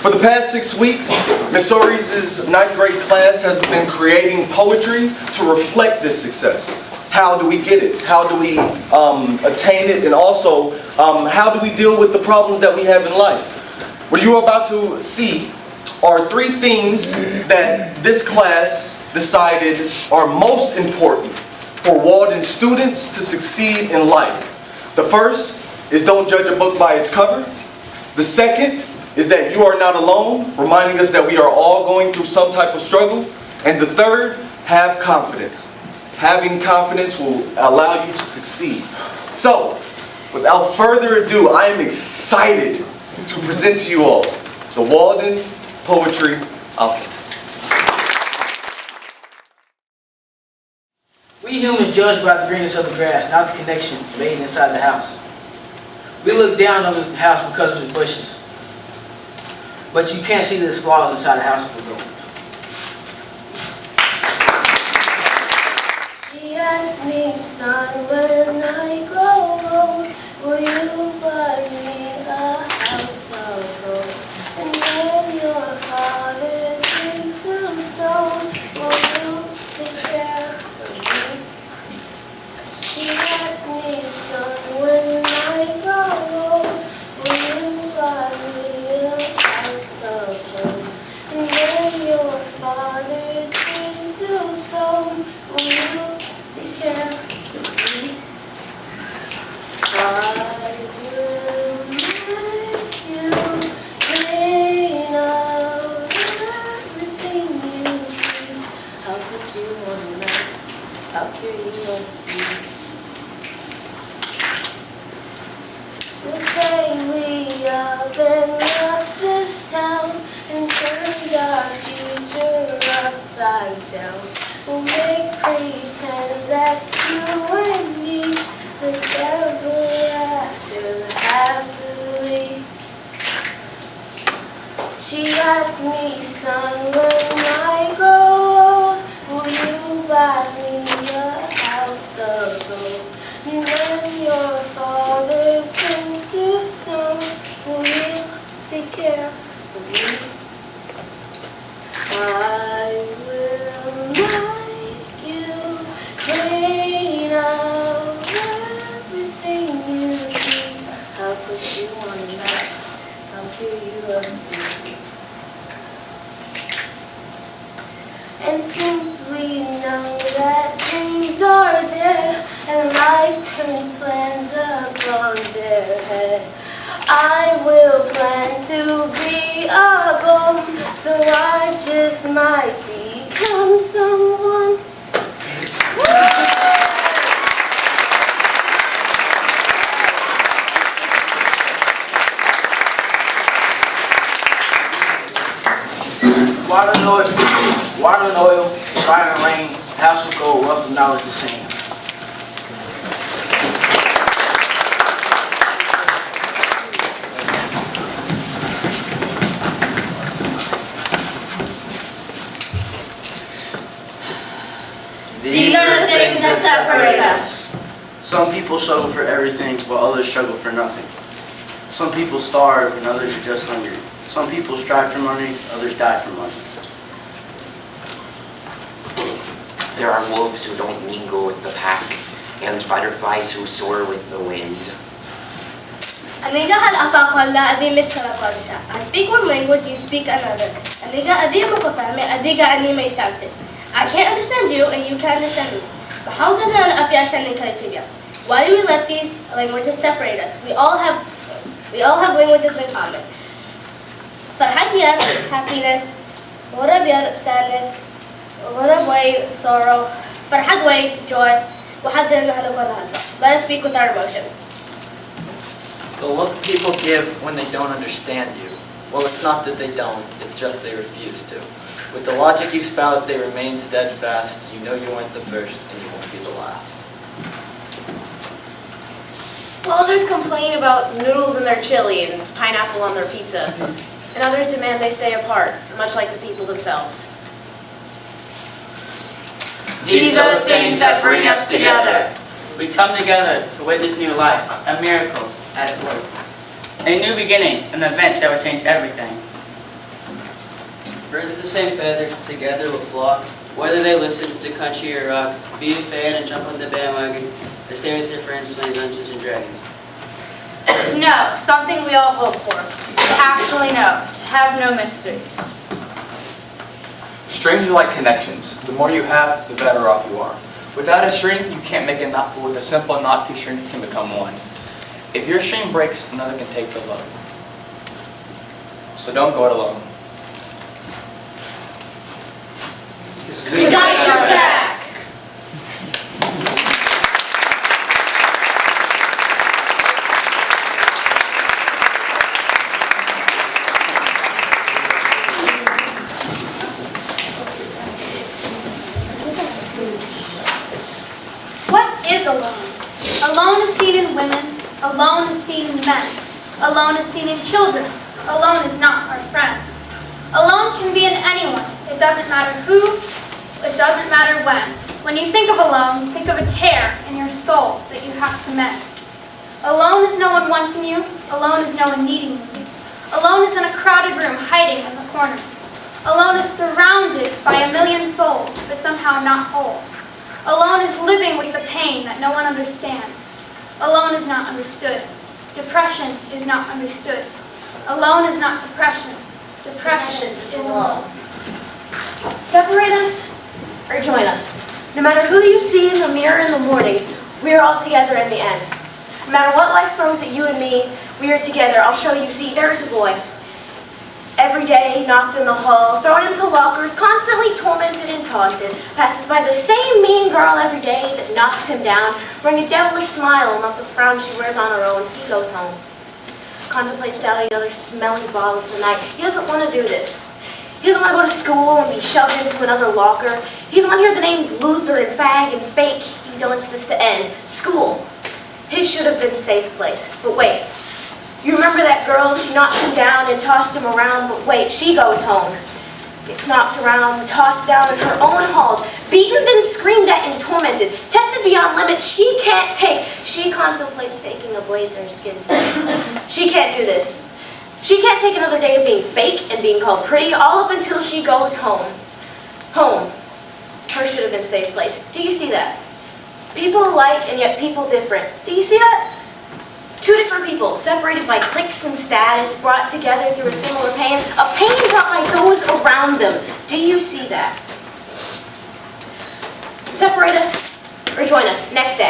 For the past 6 weeks, Ms. Sories' 9th grade class has been creating poetry to reflect this success. How do we get it? How do we attain it? And also, how do we deal with the problems that we have in life? What you are about to see are 3 themes that this class decided are most important for Walden students to succeed in life. The first is don't judge a book by its cover. The second is that you are not alone, reminding us that we are all going through some type of struggle. And the third, have confidence. Having confidence will allow you to succeed. So, without further ado, I am excited to present to you all the Walden Poetry Outline. We humans judge by the greenness of the grass, not the connection made inside the house. We look down on the house because of the bushes, but you can't see the flaws inside the house of a gold. She asked me, son, when I grow old, will you buy me a house of gold? And when your father turns to stone, will you take care of me? She asked me, son, when I grow old, will you buy me a house of gold? And when your father turns to stone, will you take care of me? I will make you clean out everything you see. How could you want to know? How could you not see? We say we up and left this town and turned our future upside down. We'll make pretend that you and me live ever after happily. She asked me, son, when I grow old, will you buy me a house of gold? And when your father turns to stone, will you take care of me? I will make you clean out everything you see. How could you want to know? How could you unsee? And since we know that dreams are dead and life turns plans upon their head, I will plan to be a bomb, so I just might become someone. Water and oil, fire and rain, house of gold, wealth and knowledge the same. These are the things that separate us. Some people struggle for everything, while others struggle for nothing. Some people starve, and others are just hungry. Some people strive for money, others die for money. There are wolves who don't mingle with the pack, and butterflies who soar with the wind. Aniga hal apakalla adilit karakwanta. I speak one language, you speak another. Aniga adim makafame, adiga anima itamte. I can't understand you, and you can't understand me. But how does an afyashan in? Why do we let these languages separate us? We all have languages in common. Farhatiyat, happiness, warabiyat, sadness, warabway, sorrow, farhadway, joy, let us speak with our emotions. The look people give when they don't understand you. Well, it's not that they don't, it's just they refuse to. With the logic you spout, they remain steadfast. You know you weren't the first, and you won't be the last. Well, others complain about noodles in their chili and pineapple on their pizza. And others demand they stay apart, much like the people themselves. These are the things that bring us together. We come together to witness new life, a miracle at work. A new beginning, an event that will change everything. Birds of the same feather, together will flock. Whether they listen to country or rock, be a fan and jump on the bandwagon, or stay with their friends playing Dungeons and Dragons. To know, something we all hope for. To actually know, to have no mysteries. Strings are like connections. The more you have, the better off you are. Without a string, you can't make a knot, but with a simple knot, two strings can become one. If your string breaks, another can take the load. So don't go it alone. We got your back! What is alone? Alone is seen in women, alone is seen in men, alone is seen in children, alone is not our friend. Alone can be in anyone, it doesn't matter who, it doesn't matter when. When you think of alone, think of a tear in your soul that you have to mend. Alone is no one wanting you, alone is no one needing you. Alone is in a crowded room hiding in the corners. Alone is surrounded by a million souls, but somehow not whole. Alone is living with the pain that no one understands. Alone is not understood. Depression is not understood. Alone is not depression. Depression is alone. Separate us or join us. No matter who you see in the mirror in the morning, we are all together in the end. No matter what life throws at you and me, we are together. I'll show you. See, there is a boy. Every day, knocked in the hall, thrown into lockers, constantly tormented and taunted, passes by the same mean girl every day that knocks him down, wearing a devilish smile, not the frown she wears on her own. He goes home. Contemplates downing another smelly bottle tonight. He doesn't want to do this. He doesn't want to go to school and be shoved into another locker. He doesn't want to hear the names loser and fag and fake. He wants this to end. School. His should have been a safe place. But wait. You remember that girl? She knocked him down and tossed him around. But wait, she goes home. Gets knocked around, tossed down in her own halls, beaten and screamed at and tormented, tested beyond limits she can't take. She contemplates taking a blade to her skin today. She can't do this. She can't take another day of being fake and being called pretty, all up until she goes home. Home. Her should have been a safe place. Do you see that? People alike and yet people different. Do you see that? Two different people, separated by cliques and status, brought together through a similar pain, a pain brought by those around them. Do you see that? Separate us or join us next day.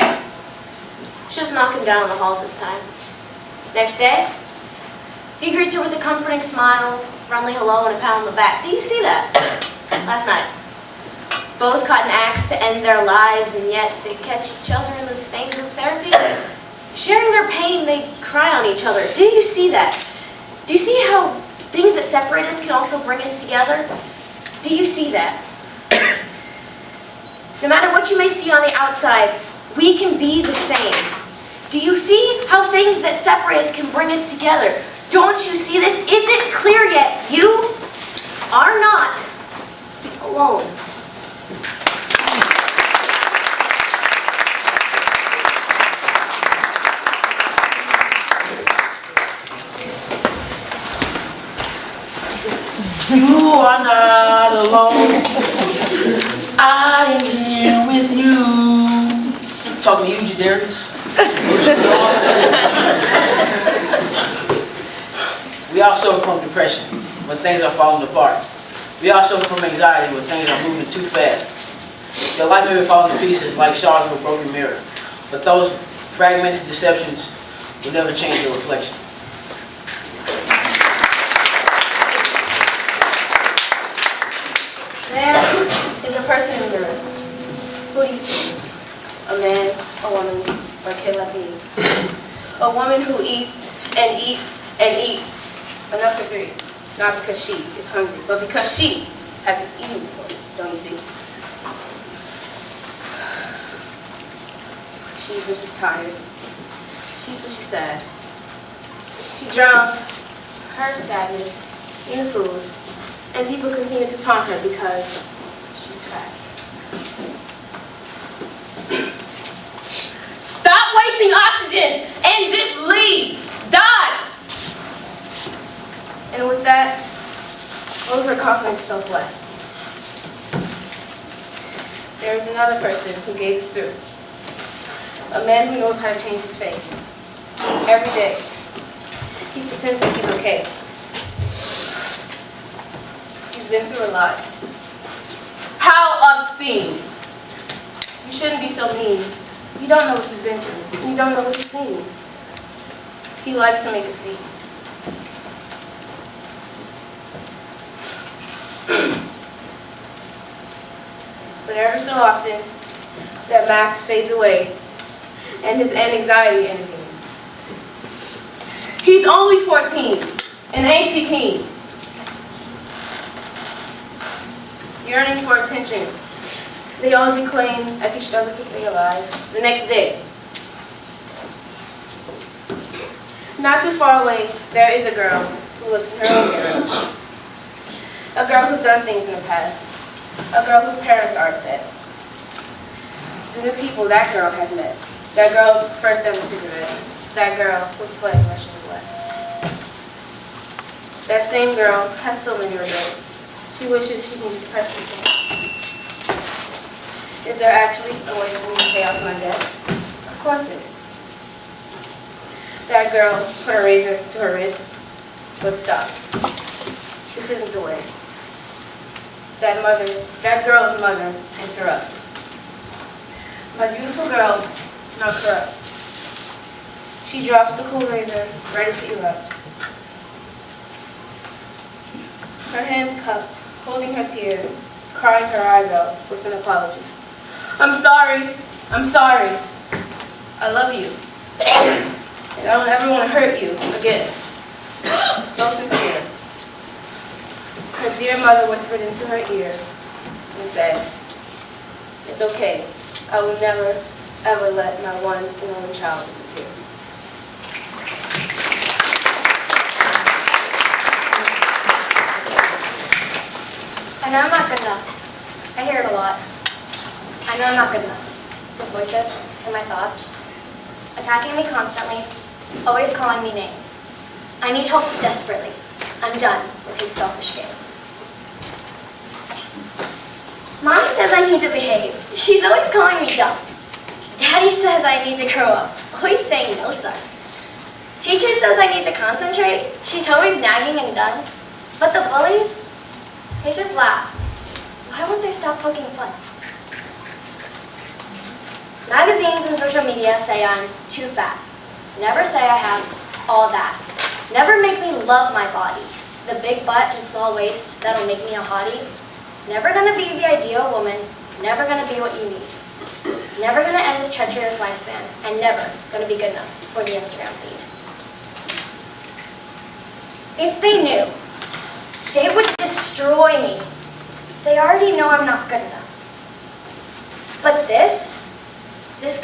Just knock him down in the halls this time. Next day, he greets her with a comforting smile, friendly hello, and a pat on the back. Do you see that? Last night. Both caught an axe to end their lives, and yet they catch each other in the same group therapy. Sharing their pain, they cry on each other. Do you see that? Do you see how things that separate us can also bring us together? Do you see that? No matter what you may see on the outside, we can be the same. Do you see how things that separate us can bring us together? Don't you see this? Is it clear yet? You are not alone. You are not alone. I am here with you. I'm talking to you, Jadarius. We all suffer from depression when things are falling apart. We all suffer from anxiety when things are moving too fast. Your life may be falling to pieces like shards of a broken mirror, but those fragmented deceptions will never change your reflection. There is a person in the room. Who do you see? A man, a woman, or a kid like me? A woman who eats and eats and eats. Enough for three. Not because she is hungry, but because she has an eating disorder. Don't you see? She eats when she's tired. She eats when she's sad. She drowns her sadness in food. And people continue to taunt her because she's fat. Stop wasting oxygen and just leave. Die! And with that, All of her confidence fell flat. There is another person who gazes through. A man who knows how to change his face. Every day, he pretends that he's okay. He's been through a lot. How obscene! You shouldn't be so mean. You don't know what he's been through. You don't know what he's seen. He likes to make a scene. But every so often, that mask fades away, and his anxiety intervenes. He's only 14, an angsty teen, yearning for attention. They all declaim as he struggles to stay alive. The next day, not too far away, there is a girl who looks in her own mirror. A girl who's done things in the past. A girl whose parents are upset. The new people that girl has met. That girl's first ever cigarette. That girl who's playing Russian roulette. That same girl has so many regrets. She wishes she can just press reset. Is there actually a way for me to pay off my debt? Of course there is. That girl put a razor to her wrist, but stops. This isn't the way. That girl's mother interrupts. My beautiful girl, not corrupt. She drops the cool razor, ready to erupt. Her hands cupped, holding her tears, crying her eyes out with an apology. I'm sorry. I love you. And I don't ever want to hurt you again. So sincere. Her dear mother whispered into her ear and said, it's okay. I will never, ever let my one and only child disappear. I know I'm not good enough. I hear it a lot. I know I'm not good enough. His voices and my thoughts, attacking me constantly, always calling me names. I need help desperately. I'm done with his selfish games. Mommy says I need to behave. She's always calling me dumb. Daddy says I need to grow up. Always saying no, son. Teacher says I need to concentrate. She's always nagging and done. But the bullies, they just laugh. Why won't they stop poking fun? Magazines and social media say I'm too fat. Never say I have all that. Never make me love my body. The big butt and small waist that'll make me a hottie. Never gonna be the ideal woman. Never gonna be what you need. Never gonna end this treacherous lifespan. And never gonna be good enough for the Instagram feed. If they knew, they would destroy me. They already know I'm not good enough. But this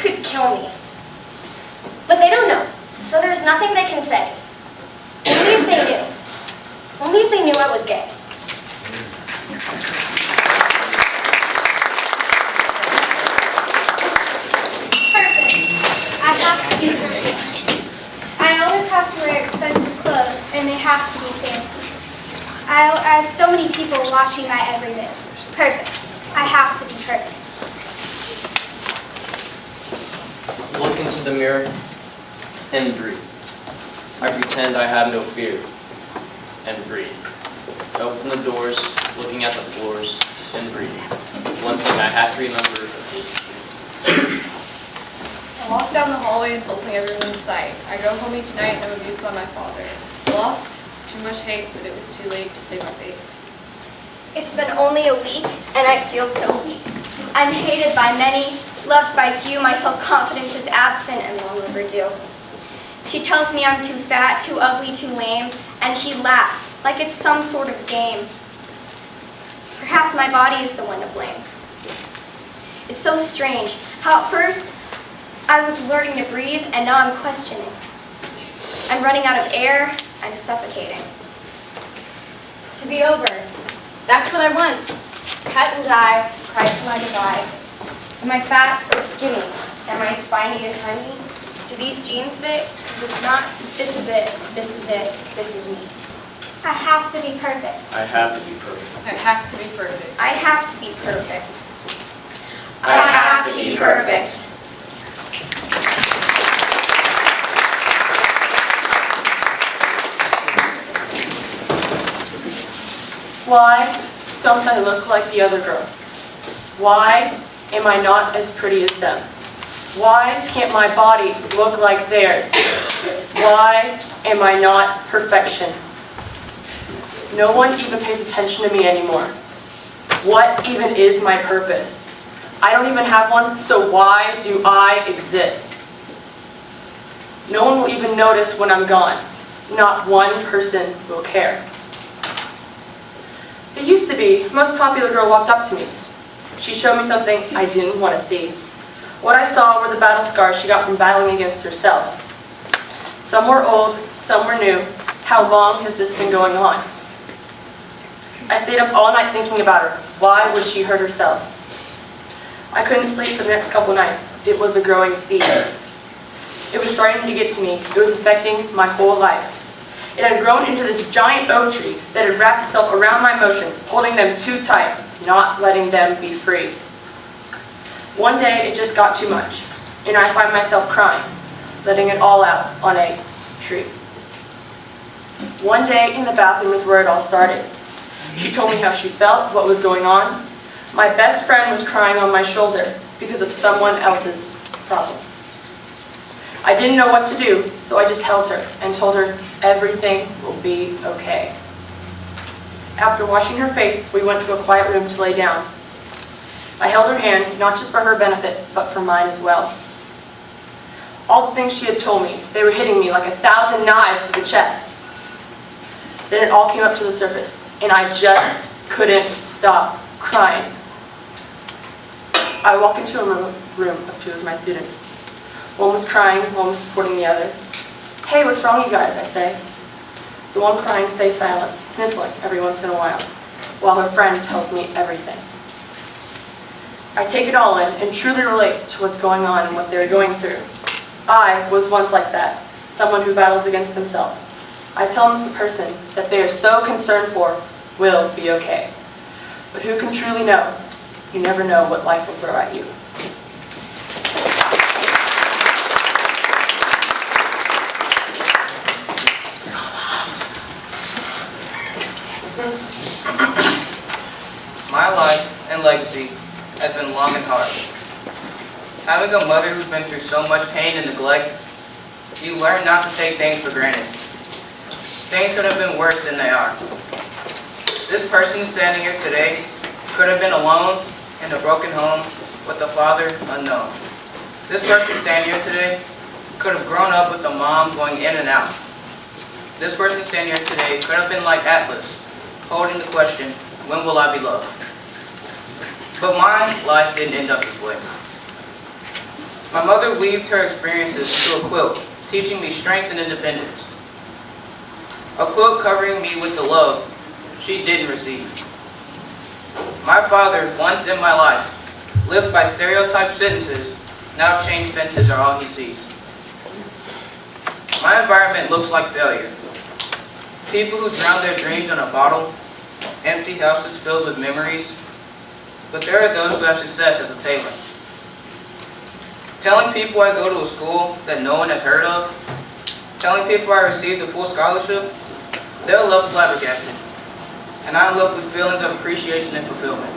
could kill me. But they don't know, so there's nothing they can say. Only if they knew. Only if they knew I was gay. Perfect. I have to be perfect. I always have to wear expensive clothes, and they have to be fancy. I have so many people watching my every move. Perfect. I have to be perfect. Look into the mirror and breathe. I pretend I have no fear and breathe. Open the doors, looking at the floors and breathe. One thing I have to remember is I walk down the hallway insulting everyone in sight. I go home each night and I'm abused by my father. Lost, too much hate, but it was too late to save my faith. It's been only a week, and I feel so weak. I'm hated by many, loved by few. My self-confidence is absent and long overdue. She tells me I'm too fat, too ugly, too lame, and she laughs like it's some sort of game. Perhaps my body is the one to blame. It's so strange how at first I was learning to breathe, and now I'm questioning. I'm running out of air, I'm suffocating. To be over, that's what I want. Cut and die, cry till I divide. Am I fat or skinny? Am I spiny or tiny? Do these jeans fit? Because if not, this is it, this is it, this is me. I have to be perfect. I have to be perfect. I have to be perfect. I have to be perfect. I have to be perfect. Why don't I look like the other girls? Why am I not as pretty as them? Why can't my body look like theirs? Why am I not perfection? No one even pays attention to me anymore. What even is my purpose? I don't even have one, so why do I exist? No one will even notice when I'm gone. Not one person will care. There used to be, the most popular girl walked up to me. She showed me something I didn't want to see. What I saw were the battle scars she got from battling against herself. Some were old, some were new. How long has this been going on? I stayed up all night thinking about her. Why would she hurt herself? I couldn't sleep for the next couple nights. It was a growing seed. It was starting to get to me. It was affecting my whole life. It had grown into this giant oak tree that had wrapped itself around my emotions, holding them too tight, not letting them be free. One day, it just got too much, and I find myself crying, letting it all out on a tree. One day in the bathroom is where it all started. She told me how she felt, what was going on. My best friend was crying on my shoulder because of someone else's problems. I didn't know what to do, so I just held her and told her everything will be okay. After washing her face, we went to a quiet room to lay down. I held her hand, not just for her benefit, but for mine as well. All the things she had told me, they were hitting me like 1,000 knives to the chest. Then it all came up to the surface, and I just couldn't stop crying. I walk into a room of two of my students. One was crying, one was supporting the other. "Hey, what's wrong, you guys?" I say. The one crying stays silent, sniffling every once in a while her friend tells me everything. I take it all in and truly relate to what's going on and what they're going through. I was once like that, someone who battles against themselves. I tell them the person that they are so concerned for will be okay. But who can truly know? You never know what life will throw at you. My life and legacy has been long and hard. Having a mother who's been through so much pain and neglect, you learn not to take things for granted. Things could have been worse than they are. This person standing here today could have been alone in a broken home with a father unknown. This person standing here today could have grown up with a mom going in and out. This person standing here today could have been like Atlas, holding the question, when will I be loved? But my life didn't end up this way. My mother weaved her experiences into a quilt, teaching me strength and independence. A quilt covering me with the love she didn't receive. My father, once in my life, lived by stereotyped sentences, now chain fences are all he sees. My environment looks like failure. People who drown their dreams in a bottle, empty houses filled with memories, but there are those who have success as a tailor. Telling people I go to a school that no one has heard of, telling people I received a full scholarship, they'll love flabbergasted, and I'm left with feelings of appreciation and fulfillment.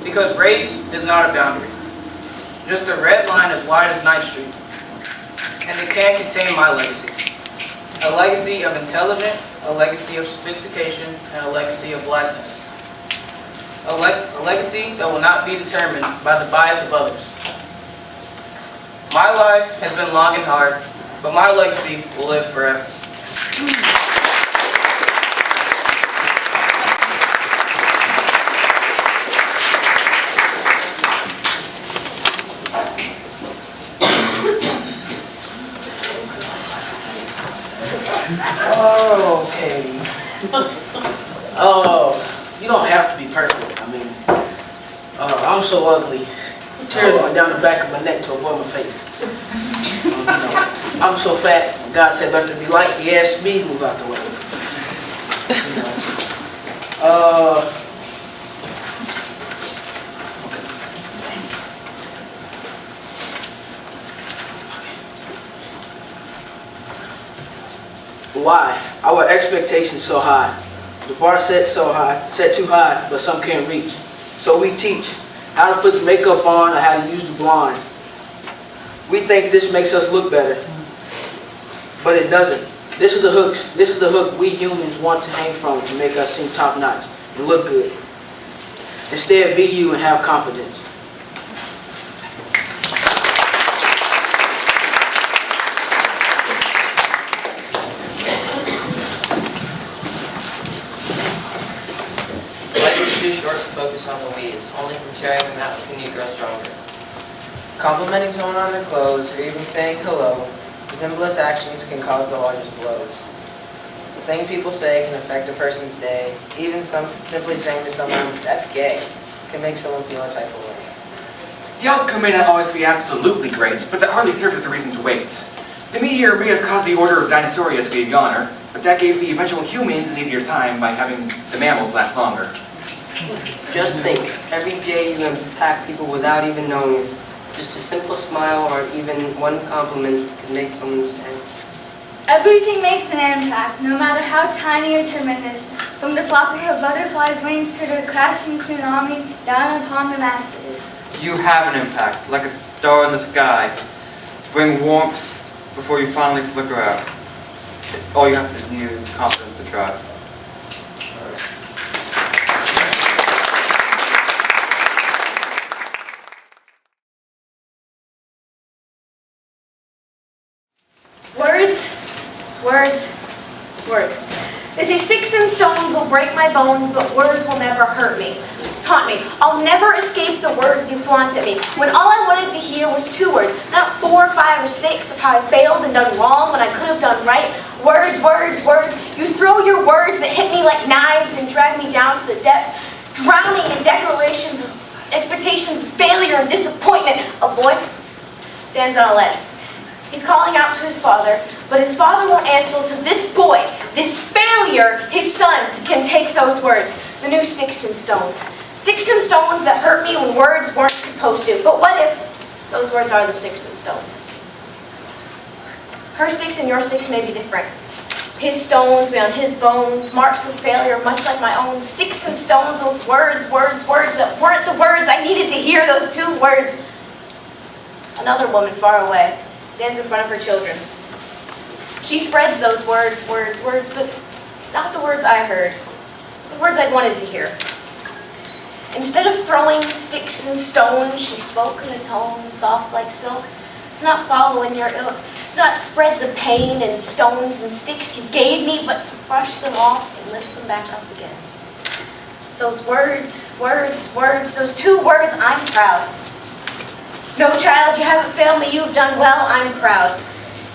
Because race is not a boundary, just a red line as wide as 9th Street, and it can't contain my legacy. A legacy of intelligence, a legacy of sophistication, and a legacy of blackness. A legacy that will not be determined by the bias of others. My life has been long and hard, but my legacy will live forever. Okay. You don't have to be perfect. I mean, I'm so ugly. Tears going down the back of my neck to avoid my face. I'm so fat. God said, let there be light. He asked me to move out the way. Why? Our expectations so high. The bar set so high, set too high, but some can't reach. So we teach how to put the makeup on or how to use the blonde. We think this makes us look better, but it doesn't. This is the hook. This is the hook we humans want to hang from to make us seem top notch and look good. Instead, be you and have confidence. Life is too short to focus on the weeds, only from tearing them out can you grow stronger. Complimenting someone on their clothes, or even saying hello, the simplest actions can cause the largest blows. The thing people say can affect a person's day. Even simply saying to someone, "That's gay," can make someone feel a type of way. The outcome may not always be absolutely great, but that hardly serves as a reason to wait. The meteor may have caused the order of Dinosauria to be a goner, but that gave the eventual humans an easier time by having the mammals last longer. Just think, every day you impact people without even knowing it. Just a simple smile or even one compliment can make someone's day. Everything makes an impact, no matter how tiny or tremendous, from the flapping of butterflies' wings to the crashing tsunami down upon the masses. You have an impact, like a star in the sky. Bring warmth before you finally flicker out. All you have to do is confidence to try. Words, words, words. They say sticks and stones will break my bones, but words will never hurt me. Taunt me. I'll never escape the words you flaunt at me. When all I wanted to hear was 2 words, not 4, 5, or 6 of how I failed and done wrong when I could have done right. Words, words, words. You throw your words that hit me like knives and drag me down to the depths, drowning in declarations of expectations of failure and disappointment. A boy stands on a ledge. He's calling out to his father, but his father won't answer to this boy, this failure. His son can take those words, the new sticks and stones. Sticks and stones that hurt me when words weren't supposed to. But what if those words are the sticks and stones? Her sticks and your sticks may be different. His stones be on his bones, marks of failure much like my own. Sticks and stones, those words, words, words that weren't the words I needed to hear, those 2 words. Another woman far away stands in front of her children. She spreads those words, words, words, but not the words I heard, the words I'd wanted to hear. Instead of throwing sticks and stones, she spoke in a tone soft like silk. To not follow in your ilk, to not spread the pain and stones and sticks you gave me, but to brush them off and lift them back up again. Those words, words, words, those 2 words, I'm proud. No, child, you haven't failed me, you have done well, I'm proud.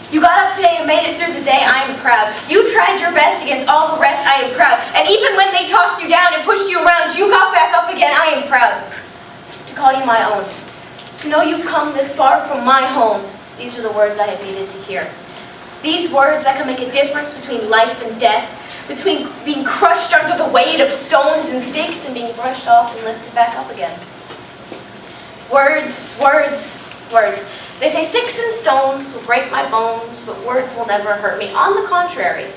You got up today and made it through the day, I am proud. You tried your best against all the rest, I am proud. And even when they tossed you down and pushed you around, you got back up again, I am proud. To call you my own. To know you've come this far from my home, these are the words I have needed to hear. These words that can make a difference between life and death, between being crushed under the weight of stones and sticks and being brushed off and lifted back up again. Words, words, words. They say sticks and stones will break my bones, but words will never hurt me. On the contrary,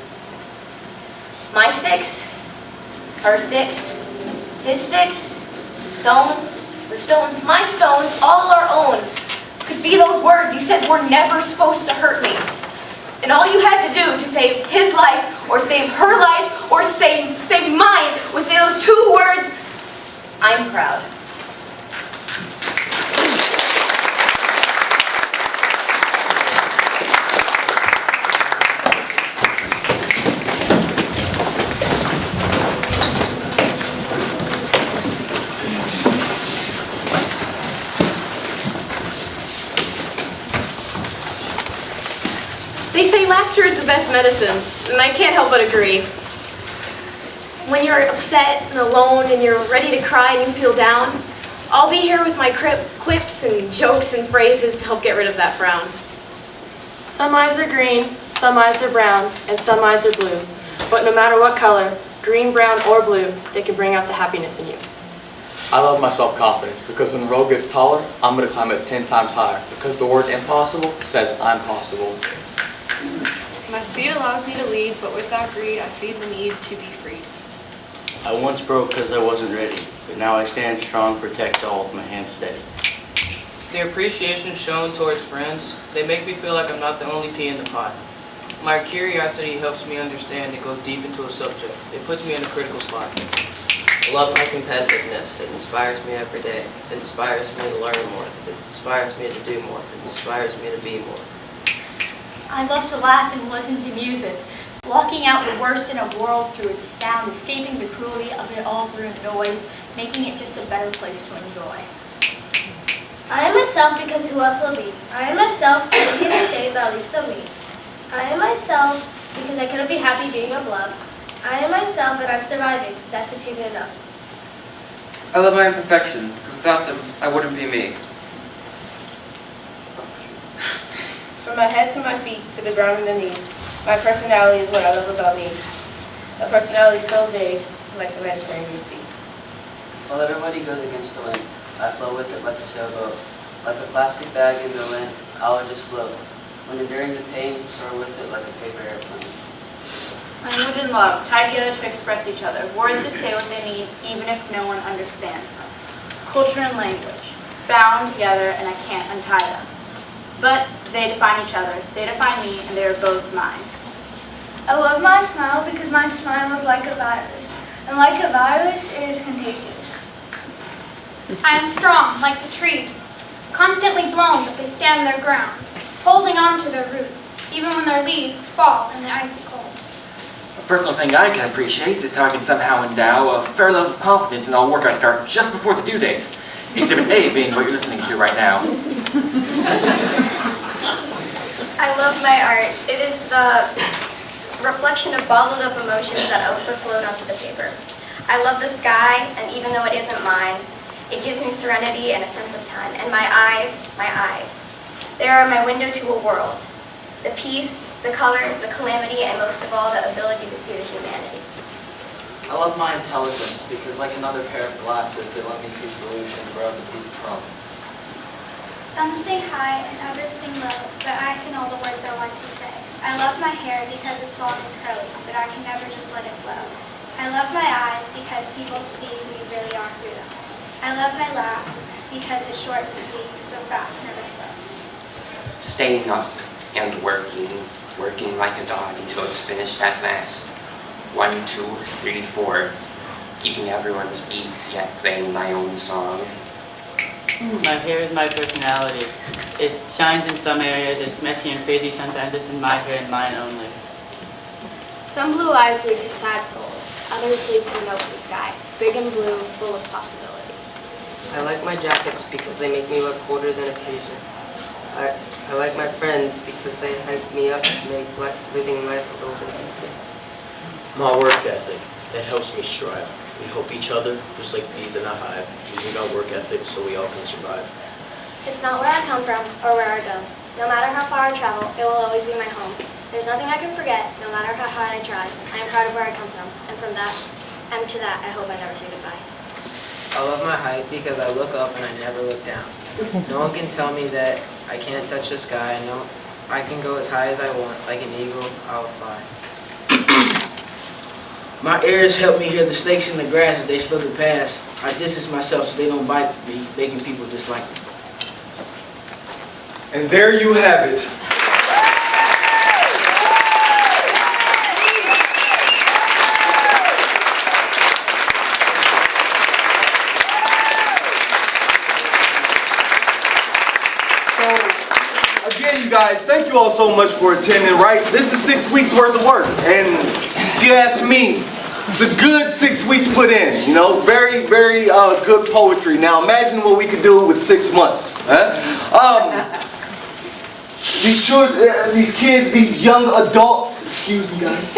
my sticks, her sticks, his sticks, stones, her stones, my stones, all our own, could be those words you said were never supposed to hurt me. And all you had to do to save his life, or save her life, or save mine, was say those 2 words, I'm proud. They say laughter is the best medicine, and I can't help but agree. When you're upset and alone and you're ready to cry and you feel down, I'll be here with my quips and jokes and phrases to help get rid of that frown. Some eyes are green, some eyes are brown, and some eyes are blue. But no matter what color, green, brown, or blue, they can bring out the happiness in you. I love my self-confidence because when the road gets taller, I'm going to climb it 10 times higher because the word impossible says I'm possible. My speed allows me to lead, but without greed, I feed the need to be freed. I once broke because I wasn't ready, but now I stand strong, protect all with my hands steady. The appreciation shown towards friends, they make me feel like I'm not the only pea in the pot. My curiosity helps me understand and go deep into a subject. It puts me in a critical spot. I love my competitiveness. It inspires me every day. It inspires me to learn more. It inspires me to do more. It inspires me to be more. I love to laugh and listen to music, blocking out the worst in a world through its sound, escaping the cruelty of it all through noise, making it just a better place to enjoy. I am myself because who else will be? I am myself because he can say the least of me. I am myself because I couldn't be happy being unloved. I am myself and I'm surviving. That's achievement enough. I love my imperfections. Without them, I wouldn't be me. From my head to my feet, to the ground underneath, my personality is what I love about me. A personality so big, like the Mediterranean Sea. While everybody goes against the wind, I flow with it like a sailboat. Like a plastic bag in the wind, I'll just float. When enduring the pain, soar with it like a paper airplane. I'm wooden love, tied together to express each other. Words who say what they mean, even if no one understands them. Culture and language, bound together and I can't untie them. But they define each other, they define me, and they are both mine. I love my smile because my smile is like a virus, and like a virus, it is contagious. I am strong, like the trees, constantly blown, but they stand their ground, holding on to their roots, even when their leaves fall in the icy cold. A personal thing I can appreciate is how I can somehow endow a fair level of confidence in all work I start just before the due date. Exhibit A being what you're listening to right now. I love my art. It is the reflection of bottled up emotions that overflowed onto the paper. I love the sky, and even though it isn't mine, it gives me serenity and a sense of time. And my eyes, they are my window to a world. The peace, the colors, the calamity, and most of all, the ability to see the humanity. I love my intelligence because like another pair of glasses, they let me see solutions where others see problems. Some sing high and others sing low, but I sing all the words I want to say. I love my hair because it's long and curly, but I can never just let it flow. I love my eyes because people see who we really are through them. I love my laugh because it's short and sweet, but fast, never slow. Staying up and working like a dog until it's finished at last. 1, 2, 3, 4, keeping everyone's beat, yet playing my own song. My hair is my personality. It shines in some areas, it's messy and crazy sometimes. This is my hair and mine only. Some blue eyes lead to sad souls, others lead to an open sky, big and blue, full of possibility. I like my jackets because they make me look colder than occasion. I like my friends because they hype me up to make living life a little bit easier. My work ethic, it helps me strive. We help each other, just like bees in a hive, using our work ethic so we all can survive. It's not where I come from or where I go. No matter how far I travel, it will always be my home. There's nothing I can forget, no matter how hard I try. I am proud of where I come from, and from that, and to that, I hope I never say goodbye. I love my height because I look up and I never look down. No one can tell me that I can't touch the sky. No, I can go as high as I want. Like an eagle, I'll fly. My ears help me hear the snakes in the grass as they slither past. I distance myself so they don't bite me, making people dislike me. And there you have it. Again, you guys, thank you all so much for attending, right? This is 6 weeks worth of work, and if you ask me, it's a good 6 weeks put in, you know, very, very good poetry. Now imagine what we could do with 6 months. These children, these kids, these young adults, excuse me guys,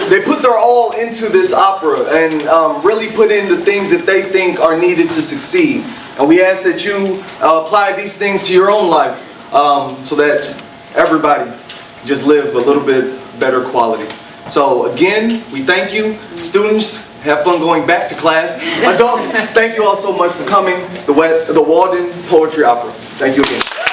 they put their all into this opera and really put in the things that they think are needed to succeed. And we ask that you apply these things to your own life so that everybody just live a little bit better quality. So again, we thank you. Students, have fun going back to class. Adults, thank you all so much for coming. The Walden Poetry Opera. Thank you again.